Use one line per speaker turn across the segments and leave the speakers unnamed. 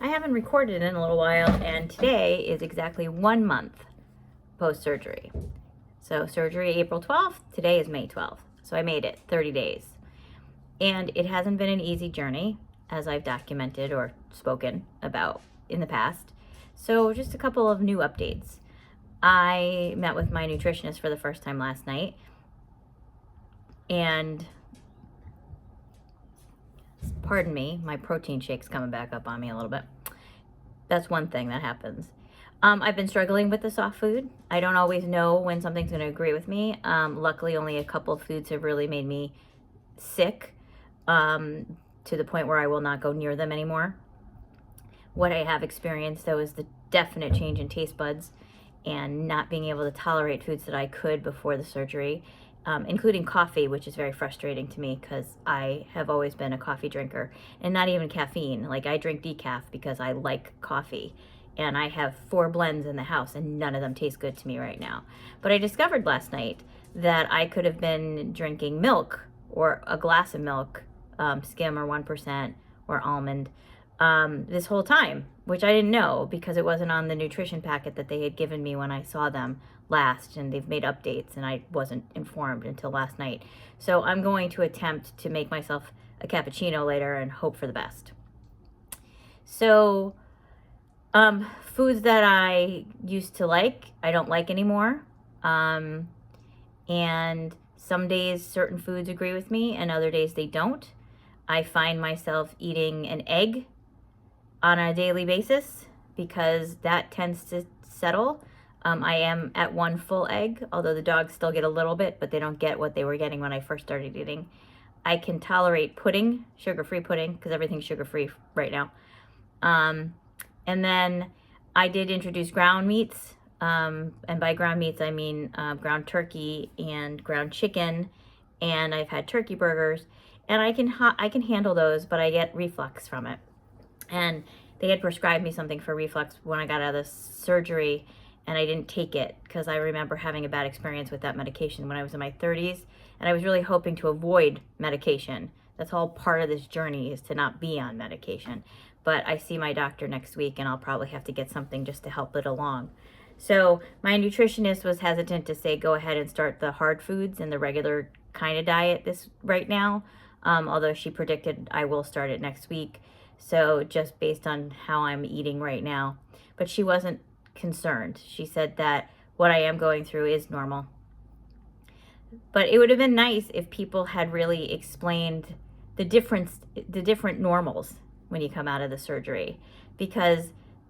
I haven't recorded in a little while, and today is exactly 1 month post-surgery. So surgery April 12th, today is May 12th. So I made it 30 days. And it hasn't been an easy journey, as I've documented or spoken about in the past. So just a couple of new updates. I met with my nutritionist for the first time last night, and pardon me, my protein shake's coming back up on me a little bit. That's one thing that happens. I've been struggling with the soft food. I don't always know when something's going to agree with me. Luckily, only a couple of foods have really made me sick to the point where I will not go near them anymore. What I have experienced, though, is the definite change in taste buds and not being able to tolerate foods that I could before the surgery, including coffee, which is very frustrating to me because I have always been a coffee drinker, and not even caffeine. Like, I drink decaf because I like coffee, and I have 4 blends in the house, and none of them taste good to me right now. But I discovered last night that I could have been drinking milk, or a glass of milk, skim or 1% or almond, this whole time, which I didn't know because it wasn't on the nutrition packet that they had given me when I saw them last, and they've made updates and I wasn't informed until last night. So I'm going to attempt to make myself a cappuccino later and hope for the best. So foods that I used to like, I don't like anymore. And some days certain foods agree with me and other days they don't. I find myself eating an egg on a daily basis because that tends to settle. I am at 1 full egg, although the dogs still get a little bit, but they don't get what they were getting when I first started eating. I can tolerate pudding, sugar-free pudding, because everything's sugar-free right now. And then I did introduce ground meats, and by ground meats I mean ground turkey and ground chicken, and I've had turkey burgers, and I can handle those, but I get reflux from it. And they had prescribed me something for reflux when I got out of the surgery, and I didn't take it because I remember having a bad experience with that medication when I was in my 30s, and I was really hoping to avoid medication. That's all part of this journey, is to not be on medication. But I see my doctor next week, and I'll probably have to get something just to help it along. So my nutritionist was hesitant to say go ahead and start the hard foods and the regular kind of diet right now, although she predicted I will start it next week. So just based on how I'm eating right now. But she wasn't concerned. She said that what I am going through is normal. But it would have been nice if people had really explained the different normals when you come out of the surgery, because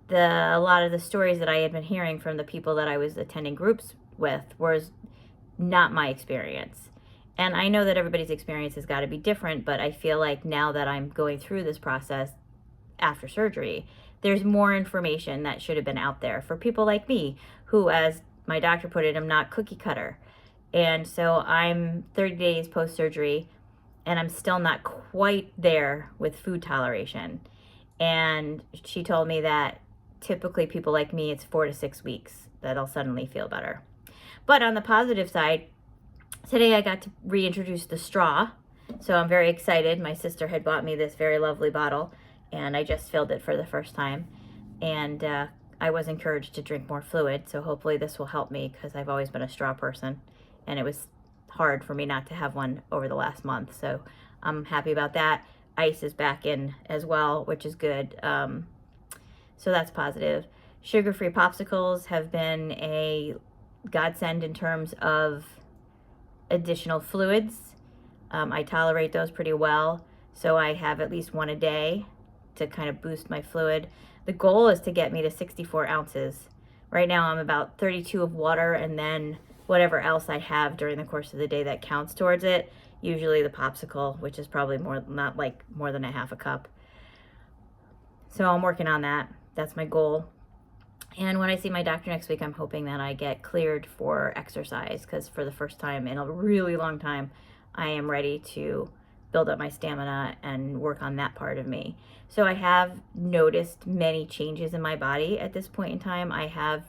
a lot of the stories that I had been hearing from the people that I was attending groups with was not my experience. And I know that everybody's experience has got to be different, but I feel like now that I'm going through this process after surgery, there's more information that should have been out there for people like me, who, as my doctor put it, I'm not cookie cutter. And so I'm 30 days post-surgery, and I'm still not quite there with food toleration. And she told me that typically people like me, it's 4 to 6 weeks that I'll suddenly feel better. But on the positive side, today I got to reintroduce the straw, so I'm very excited. My sister had bought me this very lovely bottle, and I just filled it for the first time. And I was encouraged to drink more fluid, so hopefully this will help me, because I've always been a straw person, and it was hard for me not to have one over the last month. So I'm happy about that. Ice is back in as well, which is good. So that's positive. Sugar-free popsicles have been a godsend in terms of additional fluids. I tolerate those pretty well, so I have at least 1 a day to kind of boost my fluid. The goal is to get me to 64 ounces. Right now I'm about 32 of water, and then whatever else I have during the course of the day that counts towards it, usually the popsicle, which is probably more than a half a cup. So I'm working on that. That's my goal. And when I see my doctor next week, I'm hoping that I get cleared for exercise, because for the first time in a really long time, I am ready to build up my stamina and work on that part of me. So I have noticed many changes in my body at this point in time. I have,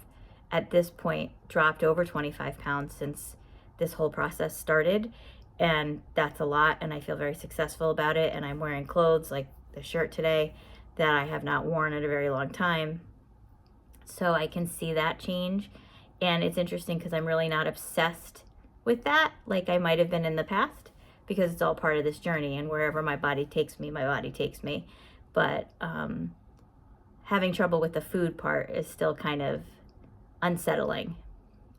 at this point, dropped over 25 pounds since this whole process started, and that's a lot, and I feel very successful about it. And I'm wearing clothes like the shirt today that I have not worn in a very long time. So I can see that change. And it's interesting because I'm really not obsessed with that like I might have been in the past, because it's all part of this journey, and wherever my body takes me, my body takes me. But having trouble with the food part is still kind of unsettling.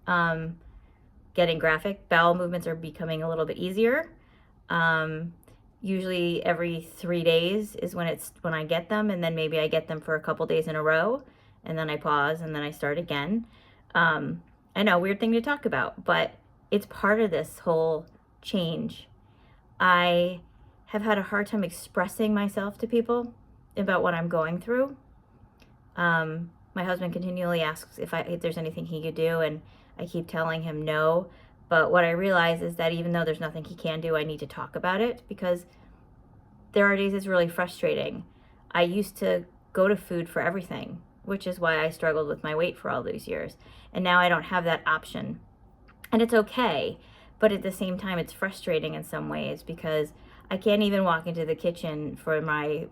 Getting graphic, bowel movements are becoming a little bit easier. Usually every 3 days is when I get them, and then maybe I get them for a couple days in a row, and then I pause, and then I start again. I know, weird thing to talk about, but it's part of this whole change. I have had a hard time expressing myself to people about what I'm going through. My husband continually asks if there's anything he could do, and I keep telling him no. But what I realize is that even though there's nothing he can do, I need to talk about it, because there are days it's really frustrating. I used to go to food for everything, which is why I struggled with my weight for all those years. And now I don't have that option. And it's okay, but at the same time, it's frustrating in some ways, because I can't even walk into the kitchen for my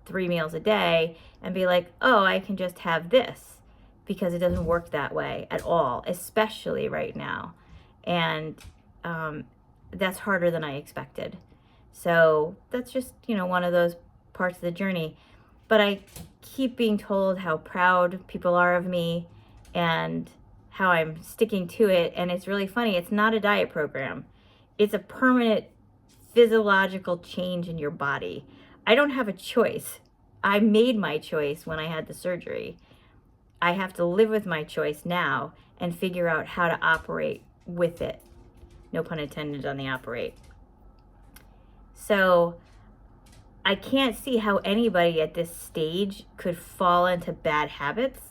3 meals a day and be like, oh, I can just have this, because it doesn't work that way at all, especially right now. And that's harder than I expected. So that's just, one of those parts of the journey. But I keep being told how proud people are of me and how I'm sticking to it. And it's really funny. It's not a diet program. It's a permanent physiological change in your body. I don't have a choice. I made my choice when I had the surgery. I have to live with my choice now and figure out how to operate with it. No pun intended on the operate. So I can't see how anybody at this stage could fall into bad habits.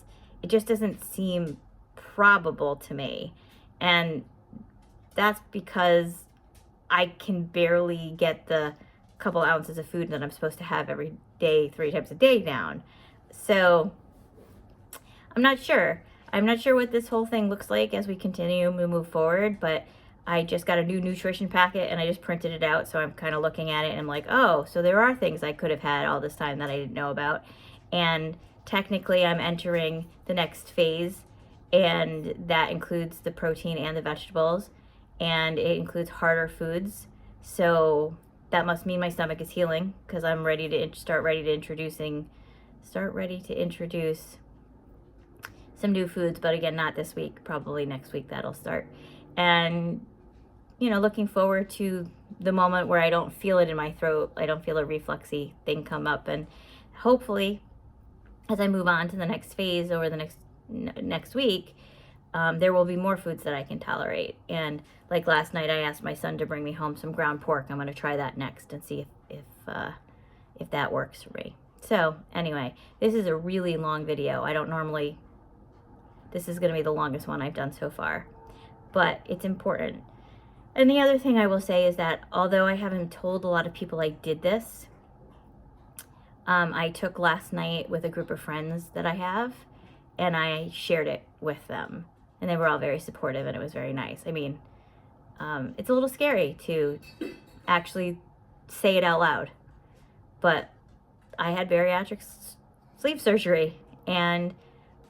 It just doesn't seem probable to me. And that's because I can barely get the couple ounces of food that I'm supposed to have every day, 3 times a day down. So I'm not sure. I'm not sure what this whole thing looks like as we continue to move forward, but I just got a new nutrition packet and I just printed it out. So I'm kind of looking at it and I'm like, oh, so there are things I could have had all this time that I didn't know about. And technically I'm entering the next phase, and that includes the protein and the vegetables, and it includes harder foods. So that must mean my stomach is healing, because I'm ready to start ready to introduce some new foods, but again, not this week, probably next week that'll start. And looking forward to the moment where I don't feel it in my throat. I don't feel a refluxy thing come up. And hopefully, as I move on to the next phase over the next week, there will be more foods that I can tolerate. And like last night, I asked my son to bring me home some ground pork. I'm going to try that next and see if that works for me. So anyway, this is a really long video. This is going to be the longest one I've done so far, but it's important. And the other thing I will say is that although I haven't told a lot of people I did this, I took last night with a group of friends that I have, and I shared it with them, and they were all very supportive, and it was very nice. I mean, it's a little scary to actually say it out loud, but I had bariatric sleeve surgery, and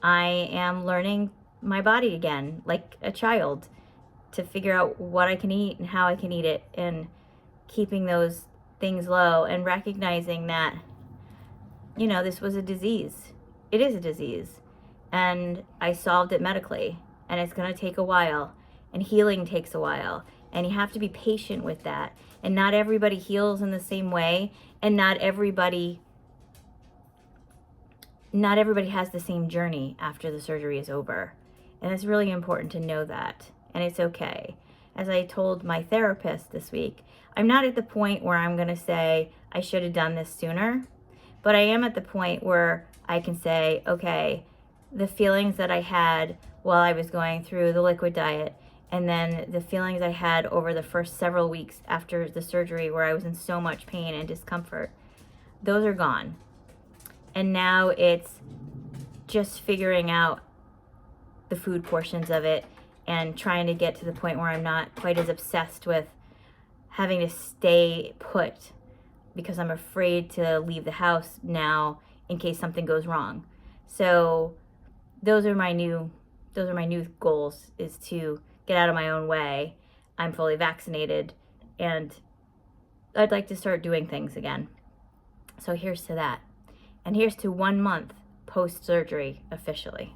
I am learning my body again, like a child, to figure out what I can eat and how I can eat it, and keeping those things low and recognizing that, this was a disease. It is a disease, and I solved it medically, and it's going to take a while, and healing takes a while, and you have to be patient with that. And not everybody heals in the same way, and not everybody has the same journey after the surgery is over. And it's really important to know that. And it's okay. As I told my therapist this week, I'm not at the point where I'm going to say I should have done this sooner, but I am at the point where I can say, okay, the feelings that I had while I was going through the liquid diet, and then the feelings I had over the first several weeks after the surgery where I was in so much pain and discomfort, those are gone. And now it's just figuring out the food portions of it and trying to get to the point where I'm not quite as obsessed with having to stay put, because I'm afraid to leave the house now in case something goes wrong. So those are my new goals, is to get out of my own way. I'm fully vaccinated, and I'd like to start doing things again. So here's to that. And here's to 1 month post-surgery officially.